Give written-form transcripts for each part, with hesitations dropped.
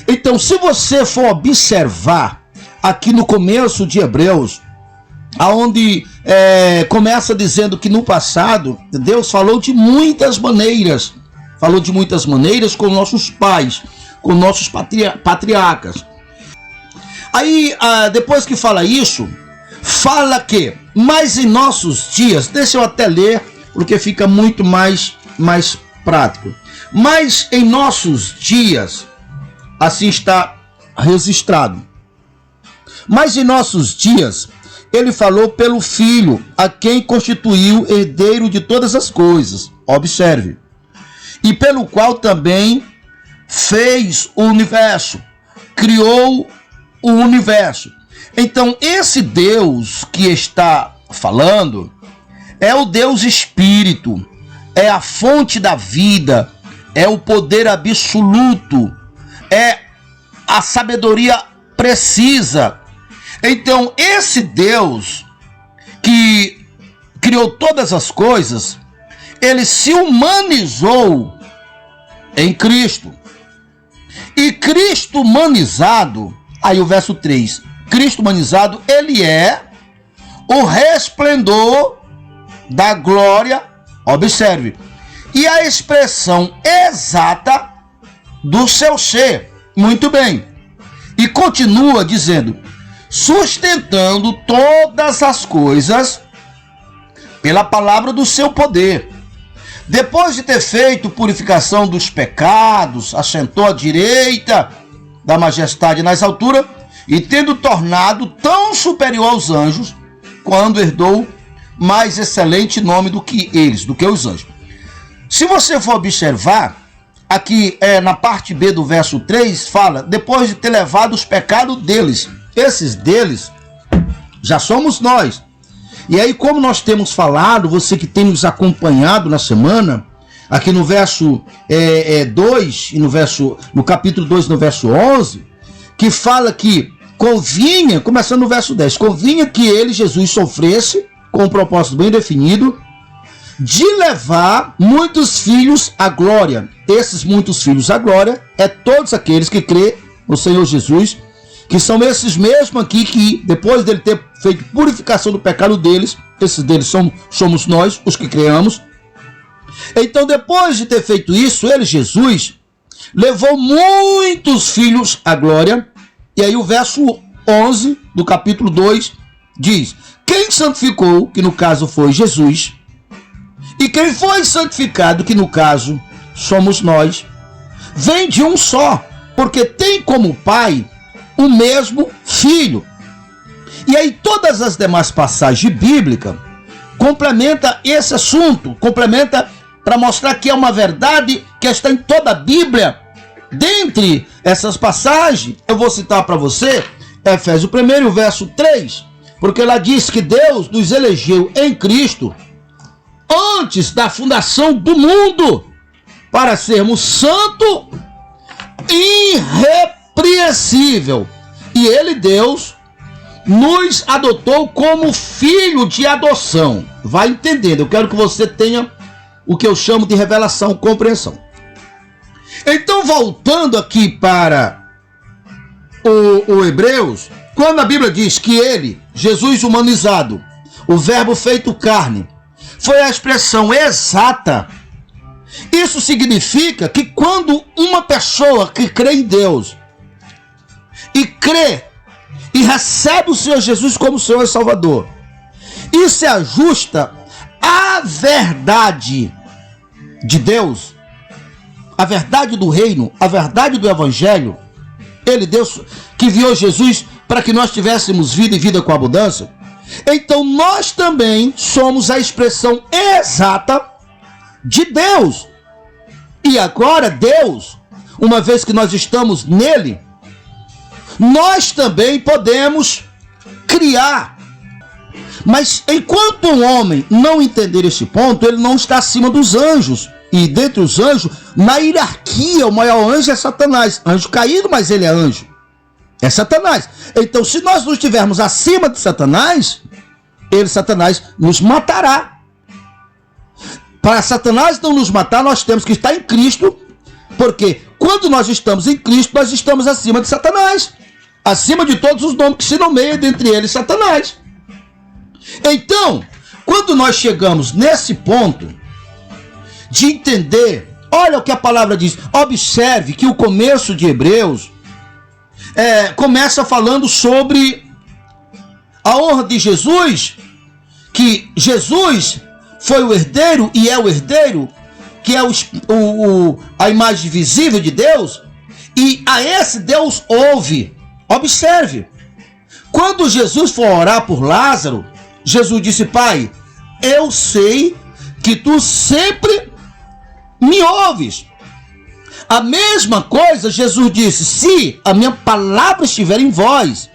Então, se você for observar aqui no começo de Hebreus, aonde começa dizendo que no passado Deus falou de muitas maneiras, com nossos pais, com nossos patriarcas. Aí, depois que fala isso, fala que, mas em nossos dias, deixa eu até ler, porque fica muito mais prático. Mas em nossos dias, assim está registrado. Mas em nossos dias, ele falou pelo Filho, a quem constituiu herdeiro de todas as coisas. Observe. E pelo qual também fez o universo, criou o universo. Então, esse Deus que está falando é o Deus Espírito, é a fonte da vida, é o poder absoluto, é a sabedoria precisa. Então, esse Deus que criou todas as coisas, ele se humanizou em Cristo. E Cristo humanizado, aí o verso 3, Cristo humanizado, ele é o resplendor da glória, observe, e a expressão exata do seu ser. Muito bem. E continua dizendo, sustentando todas as coisas pela palavra do seu poder. Depois de ter feito purificação dos pecados, assentou à direita da majestade nas alturas, e tendo tornado tão superior aos anjos, quando herdou mais excelente nome do que eles, do que os anjos. Se você for observar, aqui na parte B do verso 3, fala, depois de ter levado os pecados deles. Esses deles já somos nós. E aí, como nós temos falado, você que tem nos acompanhado na semana, aqui no verso 2, e no capítulo 2, no verso 11, que fala que convinha, começando no verso 10, convinha que ele, Jesus, sofresse, com um propósito bem definido, de levar muitos filhos à glória. Esses muitos filhos à glória é todos aqueles que crê no Senhor Jesus, que são esses mesmos aqui que, depois dele ter feito purificação do pecado deles, esses deles somos nós, os que creamos. Então, depois de ter feito isso, ele, Jesus, levou muitos filhos à glória. E aí o verso 11 do capítulo 2 diz, quem santificou, que no caso foi Jesus, e quem foi santificado, que no caso somos nós, vem de um só, porque tem como pai o mesmo Filho. E aí todas as demais passagens bíblicas complementa esse assunto, complementa para mostrar que é uma verdade que está em toda a Bíblia. Dentre essas passagens, eu vou citar para você Efésios 1, verso 3, porque ela diz que Deus nos elegeu em Cristo antes da fundação do mundo para sermos santo e irrepreensível. E ele, Deus, nos adotou como filho de adoção. Vai entendendo, eu quero que você tenha o que eu chamo de revelação, compreensão. Então, voltando aqui para o Hebreus, quando a Bíblia diz que ele, Jesus humanizado, o verbo feito carne, foi a expressão exata, isso significa que quando uma pessoa que crê em Deus e crê e recebe o Senhor Jesus como Senhor e Salvador, e se ajusta à verdade de Deus, a verdade do reino, a verdade do evangelho, ele, Deus, que enviou Jesus para que nós tivéssemos vida e vida com abundância, então nós também somos a expressão exata de Deus. E agora Deus, uma vez que nós estamos nele, nós também podemos criar. Mas enquanto um homem não entender esse ponto, ele não está acima dos anjos. E dentre os anjos, na hierarquia, o maior anjo é Satanás. Anjo caído, mas ele é anjo. É Satanás. Então, se nós não estivermos acima de Satanás, Satanás nos matará. Para Satanás não nos matar, nós temos que estar em Cristo, Porque quando nós estamos em Cristo, nós estamos acima de Satanás. Acima de todos os nomes que se nomeiam, dentre eles Satanás. Então, quando nós chegamos nesse ponto de entender, olha o que a palavra diz. Observe que o começo de Hebreus começa falando sobre a honra de Jesus, que Jesus foi o herdeiro e é o herdeiro, que é a imagem visível de Deus, e a esse Deus ouve. Observe, quando Jesus foi orar por Lázaro, Jesus disse: Pai, eu sei que tu sempre me ouves. A mesma coisa Jesus disse: se a minha palavra estiver em vós,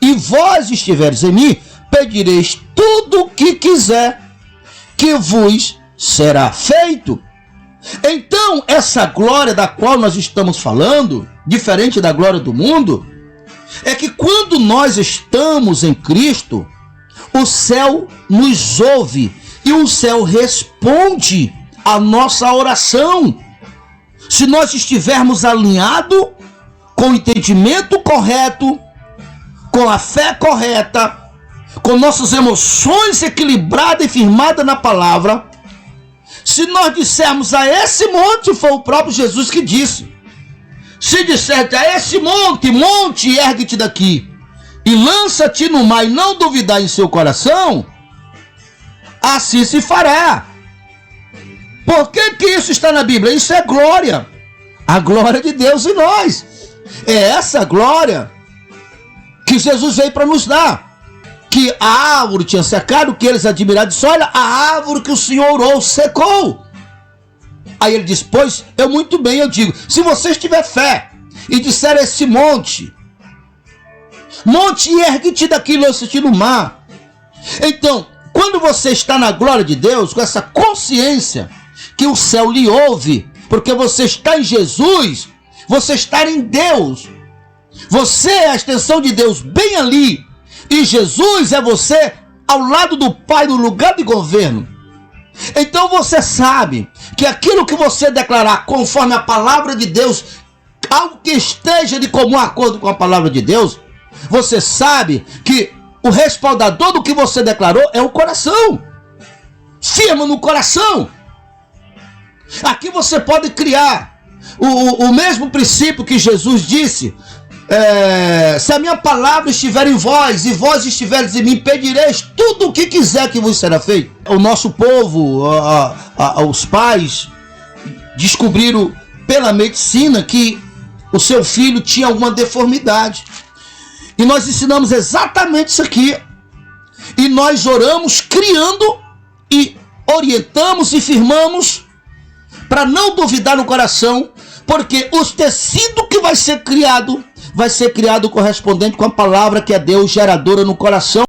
e vós estiveres em mim, pedireis tudo o que quiser, que vos será feito. Então, essa glória da qual nós estamos falando, diferente da glória do mundo, é que quando nós estamos em Cristo, o céu nos ouve e o céu responde a nossa oração. Se nós estivermos alinhados com o entendimento correto, com a fé correta, com nossas emoções equilibradas e firmadas na palavra, se nós dissermos a esse monte, foi o próprio Jesus que disse, se disser a esse monte, monte, ergue-te daqui e lança-te no mar, e não duvidar em seu coração, assim se fará. Por que isso está na Bíblia? Isso é glória, a glória de Deus em nós. É essa glória que Jesus veio para nos dar. Que a árvore tinha secado, que eles admiraram, disse: olha, a árvore que o Senhor orou secou. Aí ele disse: pois eu muito bem, eu digo, se vocês tiver fé e disser a esse monte, ergue-te daqui e lança-te no mar. Então, quando você está na glória de Deus, com essa consciência que o céu lhe ouve, porque você está em Jesus, você está em Deus, você é a extensão de Deus bem ali, e Jesus é você ao lado do Pai, no lugar de governo. Então você sabe que aquilo que você declarar conforme a palavra de Deus, algo que esteja de comum acordo com a palavra de Deus, você sabe que o respaldador do que você declarou é o coração. Firma no coração. Aqui você pode criar o mesmo princípio que Jesus disse: se a minha palavra estiver em vós e vós estiveres em mim, pedireis tudo o que quiser que vos será feito. O nosso povo, os pais, descobriram pela medicina que o seu filho tinha alguma deformidade. E nós ensinamos exatamente isso aqui. E nós oramos criando e orientamos e firmamos para não duvidar no coração, porque o tecido que vai ser criado correspondente com a palavra que é Deus geradora no coração.